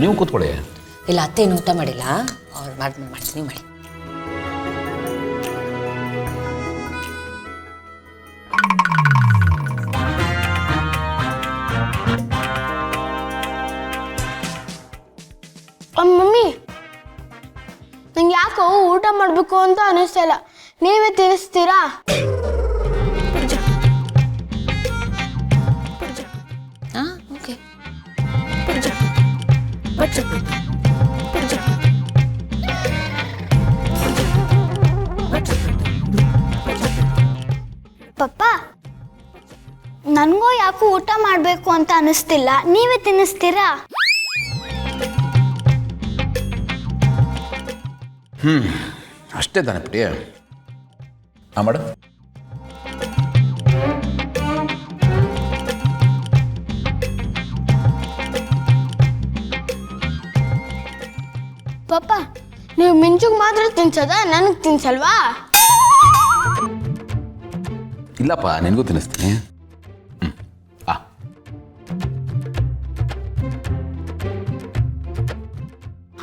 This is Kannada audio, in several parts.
ನೀವು ಕೂತ್ಕೊಳ್ಳಿ. ಇಲ್ಲ, ಅತ್ತೆ ಏನು ಊಟ ಮಾಡಿಲ್ಲ, ಅವ್ರು ಮಾಡ್ತೀನಿ ಮಾಡಿ. ಮಮ್ಮಿ, ನಂಗೆ ಯಾಕೋ ಊಟ ಮಾಡಬೇಕು ಅಂತ ಅನಿಸ್ತಾ ಇಲ್ಲ, ನೀವೇ ತಿನ್ನಿಸ್ತೀರಾ? ಓಕೆ. ಪಪ್ಪ, ನನಗೂ ಯಾಕೋ ಊಟ ಮಾಡಬೇಕು ಅಂತ ಅನಿಸ್ತಿಲ್ಲ, ನೀವೇ ತಿನ್ನಿಸ್ತೀರಾ? ಅಷ್ಟೇ ತಾನೆ ಪುಟಿ. ಮಾಡು. ಪಪ್ಪ, ನೀವು ಮಿಂಚುಗೆ ಮಾತ್ರ ತಿನ್ಸೋದ, ನನಗೆ ತಿನ್ಸಲ್ವಾ? ಇಲ್ಲಪ್ಪ, ನಿನಗೂ ತಿನ್ನಿಸ್ತೀನಿ.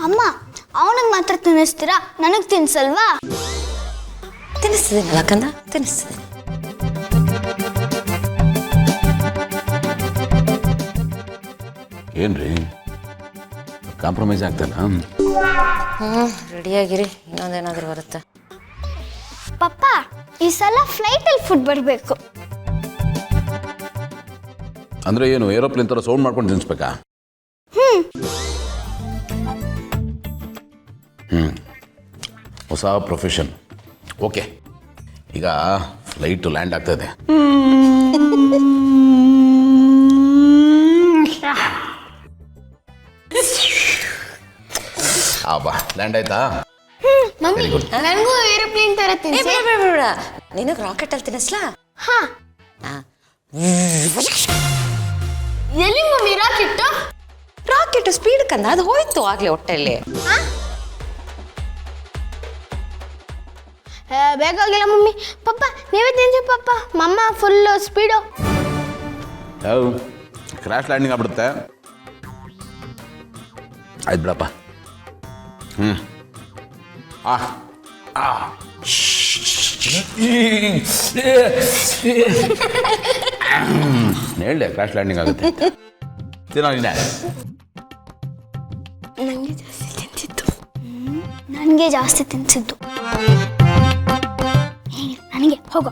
ಅಮ್ಮ, ಅವನಿಗೆ ಮಾತ್ರ ತಿನ್ನಿಸ್ತೀರಾ, ನನಗೆ ತಿನ್ಸಲ್ವಾ? ತಿನ್ನಿಸ್ತಿದ್ದೀನಲ್ಲ ಕಂದ, ತಿನ್ನಿಸ್ತಿದ್ದೀನಿ. ಏನ್ರಿ ಕಾಂಪ್ರಮೈಸ್ ಆಗ್ತಾನ? ರೆಡಿಯಾಗಿರಿ, ಇನ್ನೊಂದೇನಾದರೂ ಬರುತ್ತೆ. ಪಪ್ಪ, ಈ ಸಲ ಫ್ಲೈಟಲ್ಲಿ ಫುಡ್ ಬರಬೇಕು. ಅಂದ್ರೆ ಏನು, ಏರೋಪ್ಲೇನ್ ಥರ ಸೌಂಡ್ ಮಾಡ್ಕೊಂಡು ತಿನ್ನಿಸ್ಬೇಕಾ? ಹೊಸ ಪ್ರೊಫೆಷನ್. ಓಕೆ, ಈಗ ಫ್ಲೈಟು ಲ್ಯಾಂಡ್ ಆಗ್ತದೆ. ಬಾ, ಲ್ಯಾಂಡ್ ಆಯ್ತಾ? ಮಮ್ಮಿ, ನನಗೂ ಏರೋಪ್ಲೇನ್ ತರ ತಿನ್ಸಿ. ನಿನಗೆ ರಾಕೆಟಲ್ಲಿ ತಿನ್ನಿಸ್ಲಾ? ಹಾ. ಎಲ್ಲಿ ಮಮ್ಮಿ ರಾಕೆಟ್? ರಾಕೆಟ್ ಸ್ಪೀಡ್ ಕಂದ, ಅದು ಹೋಯ್ತು ಆಗ್ಲೇ ಹೊಟ್ಟೆಯಲ್ಲಿ. ಬೇಕಾಗಿಲ್ಲ ಮಮ್ಮಿ. ಪಪ್ಪ, ನೀವೇ ತಿನ್ಸಿ ಪಪ್ಪ, ಮಮ್ಮ ಫುಲ್ ಸ್ಪೀಡು. ಕ್ರ್ಯಾಶ್ ಲ್ಯಾಂಡಿಂಗ್ ಆಗ್ಬಿಡುತ್ತೆ. ಆಯ್ತು ಬಿಡಪ್ಪ. ಹೇಳ್ದೆ ಕ್ರ್ಯಾಶ್ ಲ್ಯಾಂಡಿಂಗ್ ಆಗುತ್ತೆ. ನನಗೆ ಜಾಸ್ತಿ ತಿನ್ಸಿದ್ದು. ನನಗೆ ಹೋಗೋ.